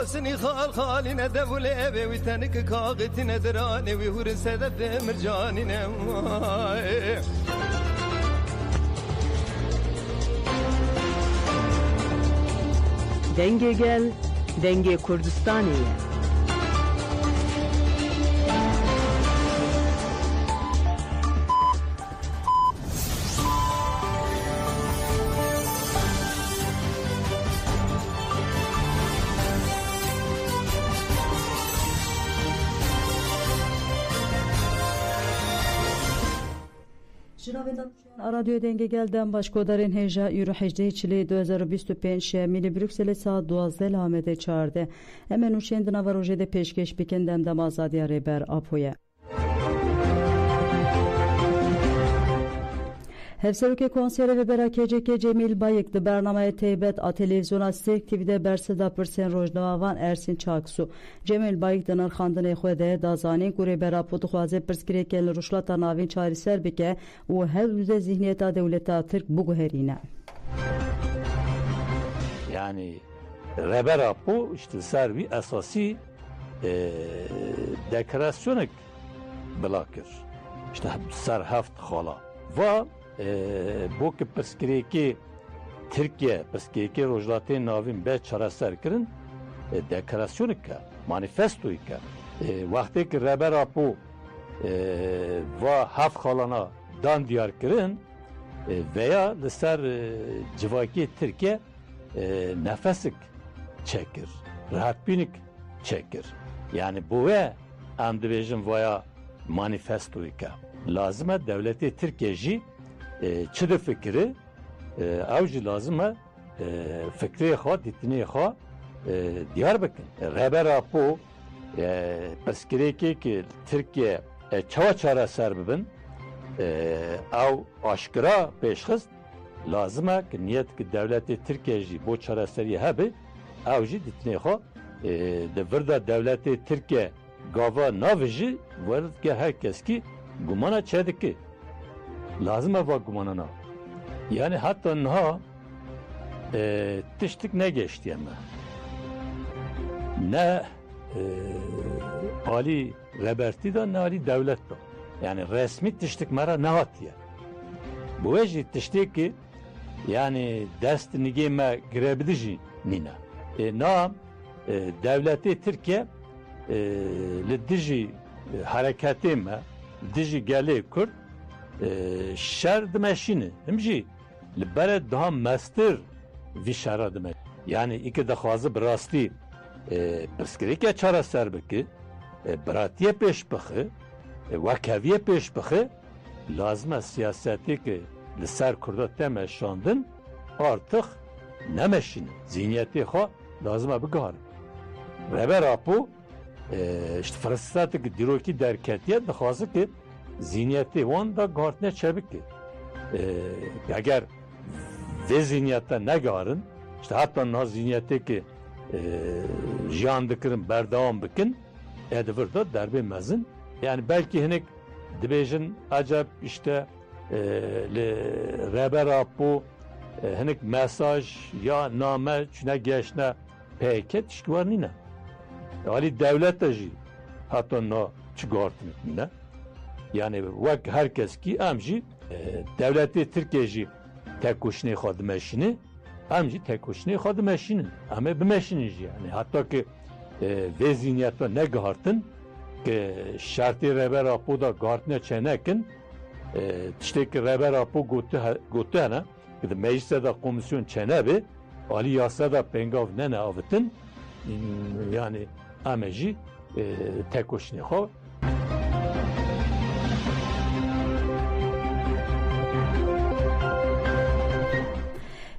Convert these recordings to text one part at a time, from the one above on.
واسني خال خالنا دولة ويتنك كاغتنا دراني ويهور سدف مرجاننا Denge gel, Denge Kurdistaniye. رادیو دنگ گلدن باشکودارین هجا یورو 18 چلی 2025 میلی بروکسل ساعت 12 لامده 14 امن اوشند نواروژه ده پیشکش بکندم دم آزادی ریبر آپویه Hevseruke konseri ve berakeceke Cemil Bayık de bernamaya teybet a televizyona sek TV'de berseda pırsen rojnavavan Ersin Çaksu. Cemil Bayık de narxandın exwede da zanin kure berapotu xwaze pırskireken ruşlata navin çariser bike u hev yüze zihniyeta devleta Türk bu guherine. Yani rebera bu işte servi esası dekorasyonik bilakir. İşte ser heft xala. Ve bu ki pırskireki Türkiye pırskireki rojlatê navîn be çareser kirin dekorasyonik ka manifestoyî ka wextê ki rebera po ve heft xalana dan diyar kirin veya li ser civakî Türkiye nefesik çekir rahatbînik çekir yani bu ve em dibêjin vaya manifestoyî ka lazım e devleti Türkiye jî çi di fikri ew jî lazım e fikrê xwe dîtinê xwe diyar bikin rebera po pirsgirêkê ki Türkiye çawa çareser bibin ew aşkira pêşxist lazım e ki niyet ki devleti Türkiye jî bo çareseriyê hebe ew jî dîtinê xwe di vir de devleti Türkiye gava navê jî werge herkeskî gumana çediki lazım eva gumanana yani hatta naha tiştik ne geçti ama ne ali reberti da ne ali devlet da yani resmi tiştik mera ne hatiye bu eci tiştik ki yani dest nigeme girebilici nina na devleti Türkiye lidiji hareketi me dijî gelê Kurd şer dimeşîne hemjî li bere daha mestir vî şera dime yani îke dixwaze bi rastî pirsgirêke çareser bike biratiye pêş bixe wekeviye pêş bixe lazim e siyasetê ki li ser Kurda te meşandin artık nemeşîne zihniyetê xwe lazim e bigarin rebera po işte fırsatı dirokî derketiye dixwaze ki zihniyetê wan da gartine çebikê eger vê zihniyeta negarin işte hatta na zihniyetê ki jiyan dikirin berdewam bikin divir da derbê mezin yani belki hinek dibêjin acep işte li rebera po hinek mesaj ya name çune geşne pêke tişkî war nîne Ali devlet de jî hatta na çıgartın ne yani vek herkes ki em jî devleti Türkiye jî tek kuşnê xwe dimeşîne em jî tek kuşnê xwe dimeşînin em ê bimeşînin jî yani hatta ki vê zihniyeta negihartin ki şertê rebera po da gartine çenekin tiştekî rebera po gotu hene ki di meclise da komisyon çenebe alî yasa da pengav nene avitin yani em jî tek kuşnê xwe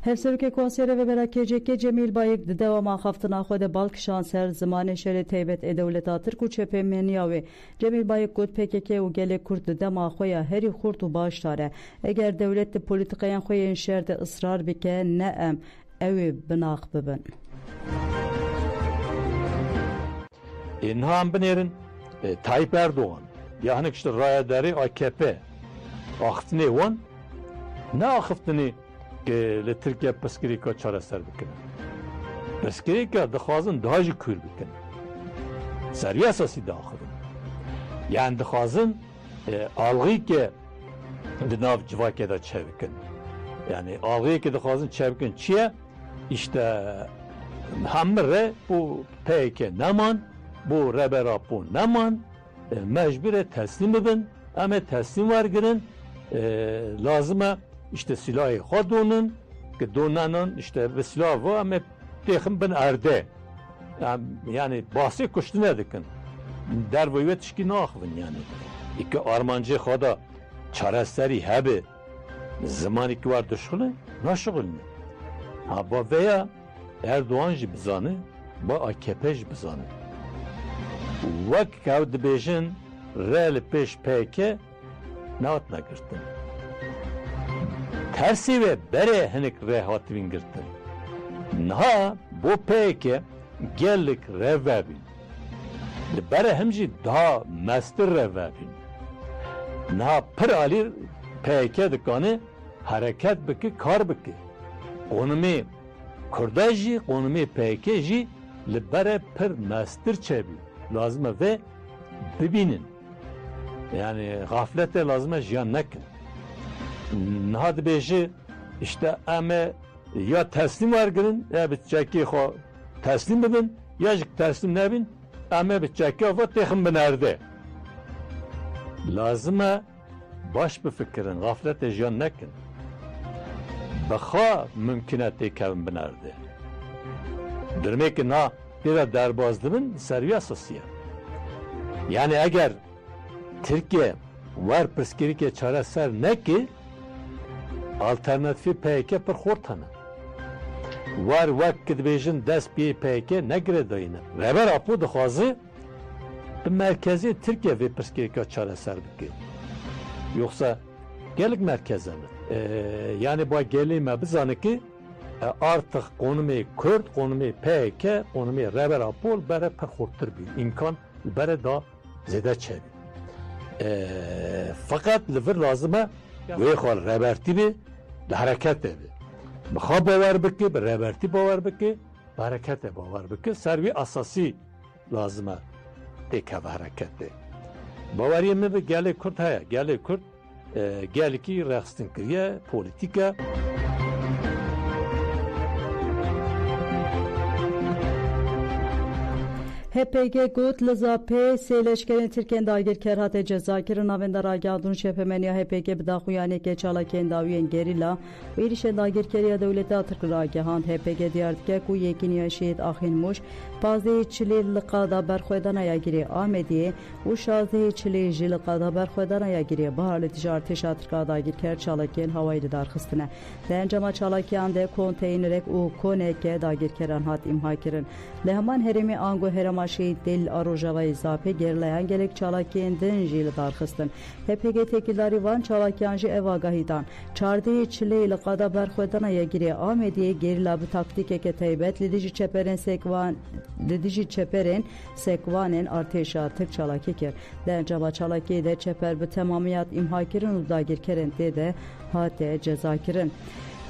Hevseruke konseri ve berakeceke Cemil Bayık de devama haftına xwede balk şanser zamanê şerê teybet e dewleta Tirk û çepemeniya wê Cemil Bayık got PKK û gelê Kurd di dema xwe ya herî xurt û baş dare eger dewlet di polîtikayan xwe yên şer de ısrar bike ne em ew ê binax bibin niha em binêrin Tayyip Erdoğan ya hinek işte rayaderê AKP axiftinê wan ne axiftinê li Tirkiye pirsgirêka çareser bikin Pirsgirêka dixwazin daha jî kûr bikin. Serî esasî daxivin. Yani dixwazin algîyeke di nav civakê de çebikin. Yani algıyeke dixwazin çebikin çi ye? İşte hemir re bu peyke neman, bu rebera bu neman, mecbure teslim edin, ama teslim vergirin, lazıma işte silahı xwadonun, ki donanan işte ve silah var ama texim bin erde. Yani bahsi kuştu ne dikin? Dervoyu tişki naxvin yani. İki armancı xwada çareseri hebe, zamanı ki var düşküle, naşıgılını. Ha bu veya Erdoğan jî bizanı, bu AKP jî bizanı. Vek kev dibêjin rê li pêş PK nehat negirtin. Tersî ve berê hinek rê hatibîn girtin. Niha bu PK gellik rê vebîn. Li berê him jî daha mestir rê vebîn. Niha pir alî PK dikanı hareket bike, kar bike. Konumê Kurda jî, konumê PK jî li berê pir mestir çebî. Lazım e ve bibînin. Yani gaflete lazım e jiyan nekin. Niha dibêjî işte em ya teslim wergirin ya bi çekî xwe teslim bibin ya jî teslim nebin em bi çekî xwe texin bin erde. Lazım e baş bifikirin, gaflete jiyan nekin. Bixwe mümkünatê kevin binerde. Dirmêkî na pêve derbas dibin serî esasî ye. Yani eger Tirkiye wer pirsgirêkê çareser nekî alternatîfê PK pir xort hene. Wer wek ki dibêjin dest pê PK negire dayîne. Reber apû dixwaze bi merkezê Tirkiye vê pirsgirêka çareser bike. Yoksa gelek merkeze mi? Yani bu gelî me bizane ki artık konumê Kurd, konumê PK, konumê Reber Apol bere pir xorttir bî. İmkan bere da zêde çebî. Fakat li vir lazım e wê xwe rebertî bê, li hereketê bê. Bixwe bawer bike, bi rebertî bawer bike, bi hereketê bawer bike. Ser wî esasî lazım e têkeve hereketê. Baweriyê me bi gelê Kurd heye. Gelê Kurd gelekî rexstin-kiriye, polîtîk e. HPG got li zapê sê leşkerên Tirkiyeyên dagirker hate cezakirin navenda ragihandûn şepemeniya HPG bi daxuyanekê çalakiyên dawiyên gerîla û êrişên dagirkeriya dewleta Tirk ragihand. HPG diyar dike ku yekîniya şehîd Axîn Mûş pazdehê çilê li qada berxwedana yagirê Amediyê û şazdehê çilê jî li qada berxwedana yagirê Bihar li tijaretêşa Tirka dagirker çalakiyên hawayî li darxistine. Di encama çalakiyan de konteynerek û koneke dagirkeran hat imha kirin. Li heman herêmê Ango herema şehîd Del a Rojavayê Zapê gerileyan gelek çalakiyên din jî li darxistin. HPG tekildarî van çalakiyan jî ev agahî dan. Çardehê çilê li qada berxwedana yagirê Amediyê gerîla bi taktîkeke taybet li dijî çeperên sekvanên artêşa Tirk çalakî kir. Di encama çalakiyê de çeper bi temamiyat imha kirin û dagirkerên tê de hate ceza kirin.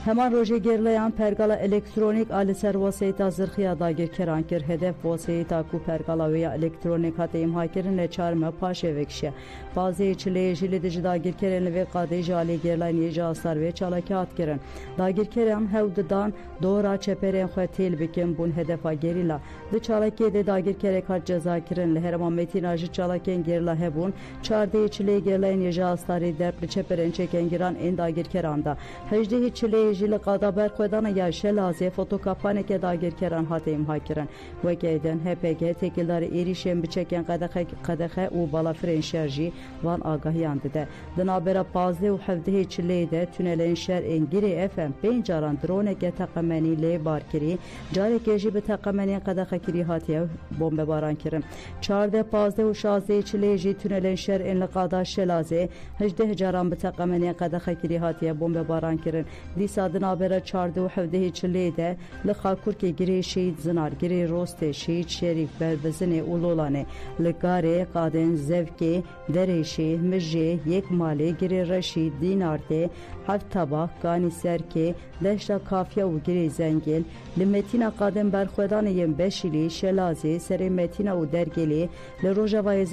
Heman rojê gerileyan pergala elektronik a li ser waseyta zirxiya dagirkeran kir. Hedef waseyta ku pergala wê ya elektronik hate imhakirin le çarme paşê vekişe. Bazê çilê jî li dijî dagirkerên li vê qadê jî alî gerilayên êja astar vê çalakî hat kirin. Dagirkeran hew didan dora çeperên xwe têl bikin bûn hedefa gerîla. Di çalakiyê de dagirkerek hat ceza kirin. Li herêma Metîna jî çalakiyên gerîla hebûn. Çardehê çilê gerilayên êja astarî derp li çeperên çekên giran ên dagirkeran da. Hejdehê çilê jî li qada berxwedana ya şelazê fotokapaneke dagirkeran hate imha kirin. Wekê din HPG tekildarî êrişên bi çekên qedexe û balafirên şer jî van agahiyan dide. Di navbera 15 û 17 çilê de tünelên şer ên girê FM 5 caran droneke teqemenî lê barkirî, carekê jî bi teqemenên qedexekirî hatiye bombebaran kirin. 14, 15 û 16 çilê jî tünelên şer ên li qada şelazê 18 caran bi teqemenên qedexekirî hatiye bombebaran kirin. Dîsa sadına bera çardı و حوده چلی ده لخاکور که گری شهید زنار گری روست شهید شریف بربزنه اولولانه لگاره قادن زوکه درشه مجه یک ماله گری رشید دینار ده هفت طباق گانی سرکه دشتا کافیا و گری زنگل لمتینا قادن برخودان یم بشیلی شلازه سر متینا و درگلی لروجوای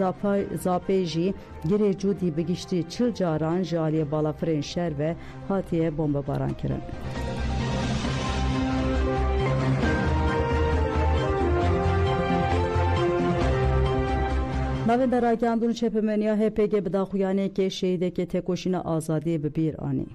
زاپیجی گری جودی بگشتی چل جاران جالی بالافرین شر و هاتیه بمب باران کرن. نوین در آگاندون چپمنیا HPG بداخویانه که شهیده که تکوشین آزادی ببیر آنی.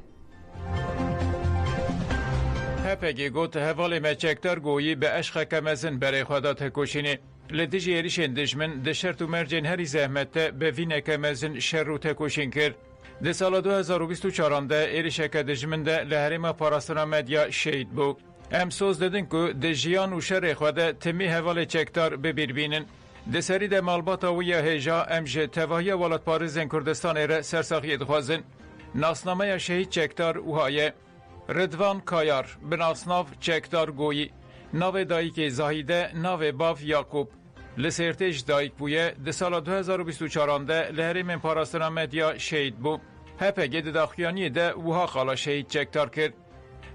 HPG گوت حوالی مچکتر گویی به عشق کمزن برای خدا تکوشینی. لدیجی ایریشن دشمن دشرت و مرجن هری زحمت به وین کمزن شر رو تکوشین کرد. ده سال 2024 ده ایریشک دشمن ده لحریم پاراستنا مدیا شهید بود. امسوز دادن که ده جیان و شر خدا تمی حوالی چکتر ببیر بینن. ده سری ده مالباتا و یا هجا امجه تواهی ولاد پارزن کردستان ایره سرساخی دخوازن. ناسنامه شهید چکتر و هایه ردوان کایار به ناسناف چکتر گویی ناو دایک زاهیده ناو باف یاکوب لسرتش دایک بویه ده سال 2024 ده لحریم پاراستنا مدیا شهید بو. HPG داخیانی ده وها خالا شهید چکتر کرد.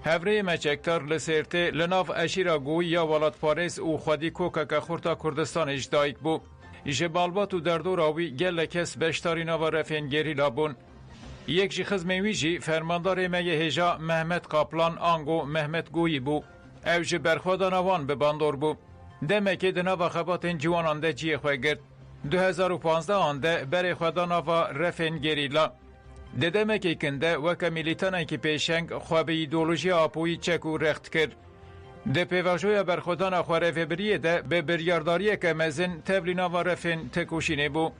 هفره مچکتر لسرته لناف اشیرا گوی یا ولاد پارس او خودی کوکا خورتا کردستان اجدایک بو. جبالبات و دردو راوی گل کس بشتاری ناو رفینگری لابون. یک جی خزموی جی فرماندار میه هجا محمد قاپلان آنگو محمد گویی بو. او جی برخوادان آوان به باندور بو. دمکی دناو خباتین جوانان ده جی خواه گرد. 2015 آنده بر خودان آوا رفینگری لا. ددمه که کنده وکا میلیتانه که پیشنگ خواب ایدولوژی آپوی چکو رخت کرد. ده پیواجوی برخودان خواره فبریه ده به بریارداری که مزن تبلینا و رفین تکوشینه بو.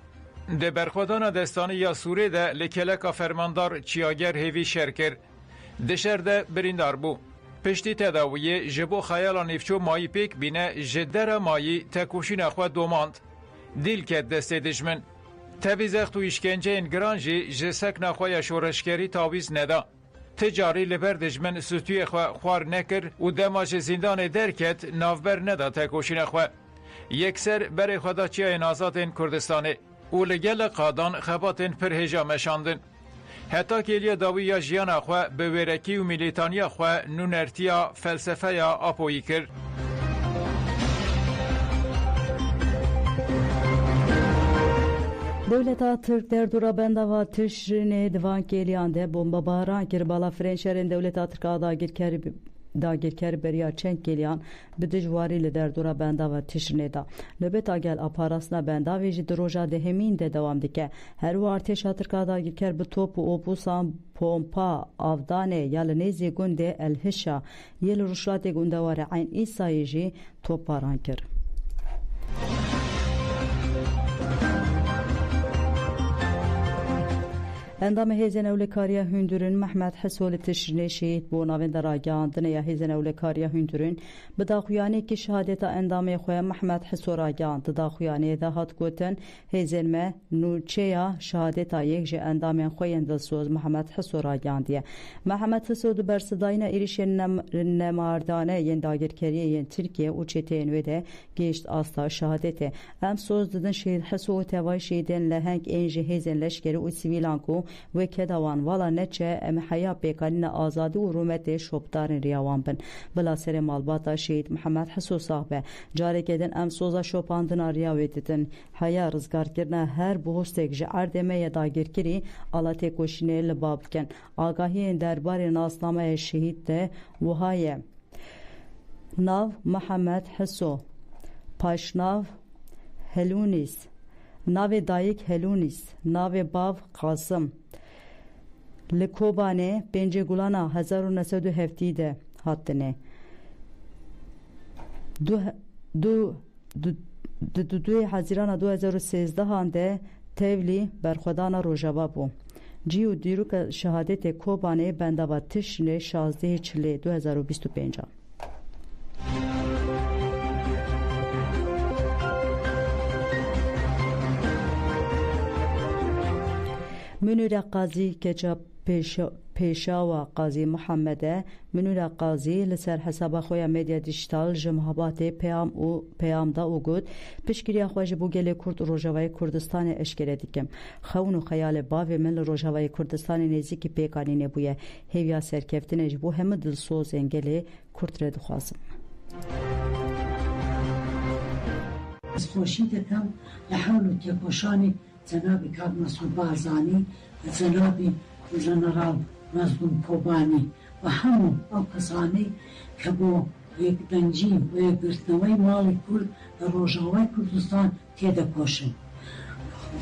ده برخودان دستانی یا سوره ده لکلک فرماندار چیاگر هیوی شرکر. ده شر ده بریندار بو. پشتی تداویه جبو خیالا نیفچو مایی پیک بینه جدر مایی تکوشین خواه دوماند. دیل کد دست دشمن. تبیزخت و işkence این گرانجی جسک نخواه شورشگری تاویز ندا. تجاری لبر دجمن ستوی خوار نکر و دماج زندان درکت نافبر ندا تکوشین خواه. یکسر بر خدا چیای نازات این کردستانه و لگل قادان خباتین پر هجا مشاندن. حتی که لیا داوی یا جیان خواه به ورکی و میلیتانی خواه نونرتیا فلسفه یا آپویی کرد. Devleta Türk derdura bendava tişrine divan keliyande bomba baran kir bala Frenşerin devleta Türk dagirkeri beriya çenk geliyan bi dijwarî li derdora bendava tişrine da nöbeta gel aparasna bendavi jî di roja de hemîn de dewam dike her û artêşa Tirka dagirker bi top û opûsan pompa avdanê ya li nêzî gundê Elhişa yê li rûşlatê gundewara Eyn İsayê jî topbaran kir. اندام هیزن اولکاریا هندورن محمد حسول تشرینه شهید بو ناوین در آگاندن یا هیزن اولکاریا هندورن بداخویانی که شهادت اندام خواه محمد حسول آگاند داخویانی ده هات گوتن هیزن ما نوچیا شهادت یک جه اندام خواه اندلسوز محمد حسول آگاندیه محمد حسول برصداین ایریش نماردانه ین داگرکریه ین ترکیه و چتین وده گشت آستا شهادته ام سوز ددن شهید حسول توای شهیدن لهنگ اینجه هیزن لشکری و سیویلانکو و کدوان والا نچه ام حیا پیکارین آزادی و رومت شوبدارن ریاوان بن بلا سر مالباتا شهید محمد حسو صاحبه جاره کدن ام سوزا شوپاندن ریاوی دیدن حیا رزگار کرنا هر بوستک جه اردمه یا داگیر کری آلاته کوشینه لباب کن آگاهی دربار ناسنامه شهید ده وهای ناو محمد حسو پاشناو هلونیس ناو دایک هلونیس ناو باو قاسم لکوبانه پنج گولانا 1917 هاتنه دو حزیران 2013 هانده تیولی برخودانا روژاوا بو جیو دیروک شهادت کوبانه بندابا تشنه 16 چلی 2025 Münir Qazi Kecap پیشاوا قاضی محمد منولا قاضی لسر حساب خویا مدیا دیجیتال جمهابات پیام دا او گود پشکریا خواج بو گله کرد روجاوای کردستان اشکره دیکم خون و خیال باوی من روجاوای کردستان نزدیک پیکانی نبویه هیویا سرکفتنش بو هم دلسوز انگله کرد رد خوازم خوشی دکم لحول و تکوشانی جنابی کار مسئول بازانی جنابی جنرال مظلوم کوبانی و همون او کسانی که با یک دنجی و یک گرتنوی مالی کرد در روژاوی کردستان تیده کوشن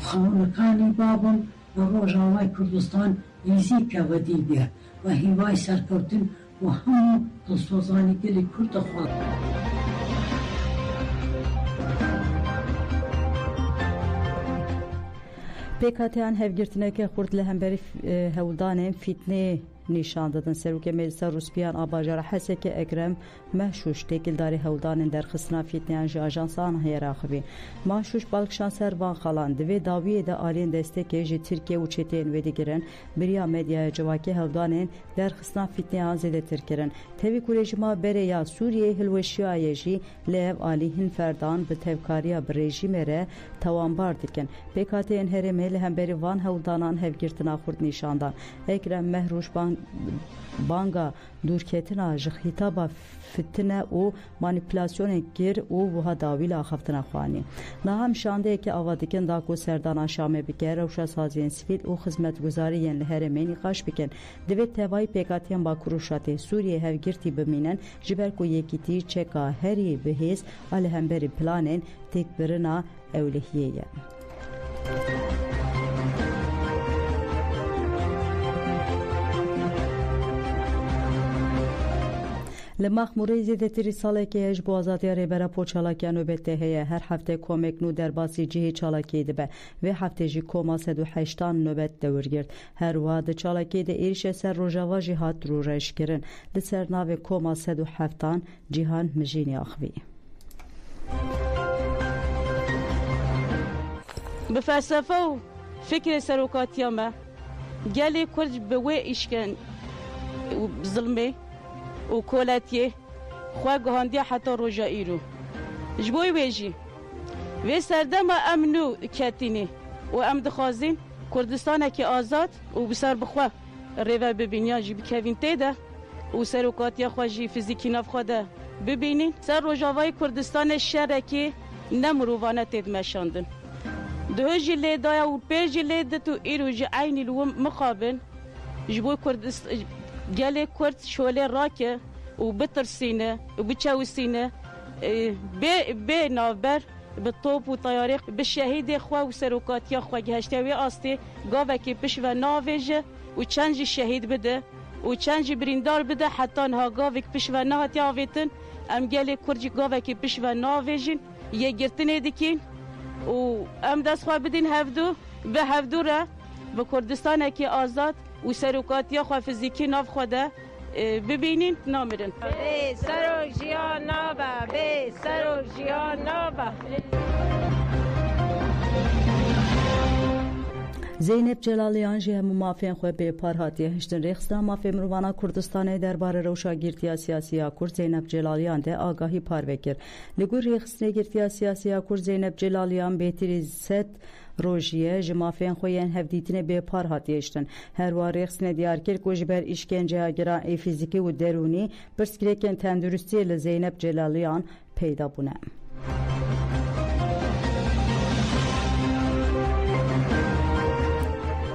خانکانی بابم در روژاوی کردستان ویزی که ودی بیر و هیوای سرکردن و همون دلسوزانی گلی کرد خود پیکاتیان هفگرتنه خورد لهمبری هولدان فتنه نشان دادن سروک مجلس روسپیان آباجار حسک اکرم محشوش تکیلداری هولدان در خصنا فتنه آژانس آنها راخبی محشوش بالکشان سروان خالان دوی داویه دا آلین دستک جی ترکیه و چتین و دیگرن بریا مدیا جواکی هولدان در خصنا فتنه آنزده ترکرن تاوی کورجما بره یا سوریه هلوشیای جی لیو آلی هن فردان به تفکاریا برژیم ره توانبار دیکن پیکاتیان هرمه لهمبری وان هولدانان هفگرتنا خورد نشاندان اکرم محروش بانگا دورکتنا جخیتابا فتنه و مانیپولاسیون گیر و وها داویل آخفتنا خوانی نهم شانده که آوادکن داکو سردانا شامه بکر روشا سازین سفید و خدمت گزارین لهرمینی قاش بکن دوید توائی پیکاتیان با کروشات سوریه هفگرتی بمینن جبر کو یکیتی چکا هری بهیز الهمبری پلانین تک برنا اولهیه لمخموری زیدتری ساله که اج بازاتی ریبرا پوچالاکی نوبته هیه هر هفته کومک نو در باسی جهی چالاکی دبه و هفته جی کوما 108 نوبت دور گرد هر واد چالاکی ده ایرش سر روژاوا جهات رو رش کرن لسر ناو کوما 107 جهان مجینی آخوی به فلسفه و فکر سروکاتیا ما گلی کرد به وی ایشکن ظلمه و کولاتیه خواه گهاندی حتی روژایی رو جبوی ویجی وی سردم امنو کتینی و ام دخوازین کردستان که آزاد و بسر بخواه ریوه ببینیا جی بکوین تیده و سروکاتیا خواه جی فیزیکی ناف خواده ببینین سر روژاوای کردستان شرکی نمرووانه تید مشاندن دو جلی دایا و پی جلی دتو ایرو جی عینی لو مخابن جبوی کردستان گله کرد شوله راکه و بترسینه و بچوسینه به نوبر به توپ و طیاره به شهید خو و سروکاتیا خو گهشتوی آستی گاوه که پیش و ناویجه و چند شهید بده و چند بریندار بده حتی ها گاوه که پیش و نهاتی آویتن ام گله کرد گاوه که پیش و ناویجین یه گرتنه دیکین و ام دست خو بدین هفدو به هفدو را به کردستان که آزاد و سروکاتیا خو فیزیکی ناف خوده ببینین نامرن به سر و جیان نابا به سر و جیان نابا زینب جلالیان جه مافین خو به پارهاتی هشتن رخصنا مافی مروانا کردستان درباره روشاگیرتیا سیاسی کرد زینب جلالیان ده آگاهی پاروکر لگور رخصنه گیرتیا سیاسی کرد زینب جلالیان بهتری ست روژیه جمافین خوین هفدیتینه به پارهاتی هشتن هر وارخصنه دیار کرد که جبر اشکنجه اگران ای فیزیکی و درونی پرسکریکن تندرستی لزینب جلالیان پیدا بونه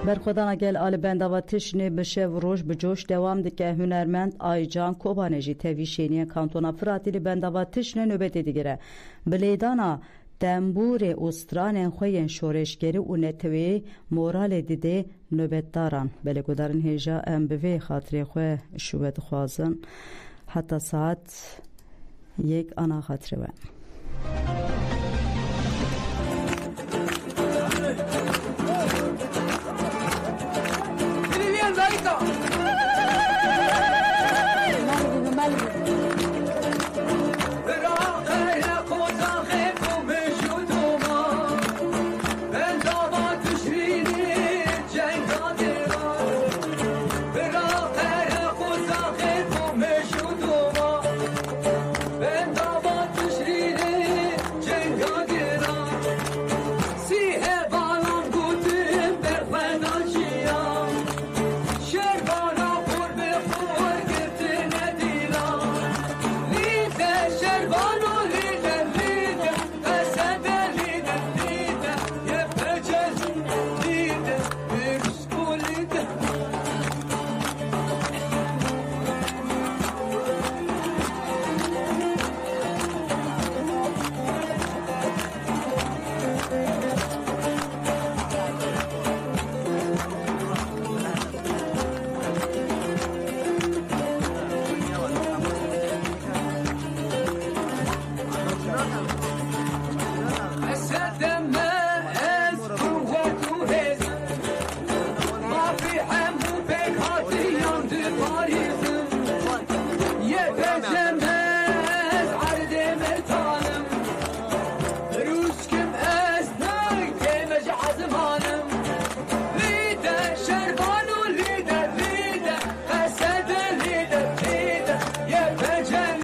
برخودان گل آل بنداوا تشنی بشه و روش بجوش دوام دکه هنرمند آیجان کوبانجی تویشینی کانتونا فراتی بنداوا تشنی نوبت دیگره بلیدانا تنبور استران خوین شورشگری و نتوی مورال دیده نوبت دارن بله گدارن هیجا ام بوی خاطری خواه شوید خوازن حتی ساعت 1 خاطره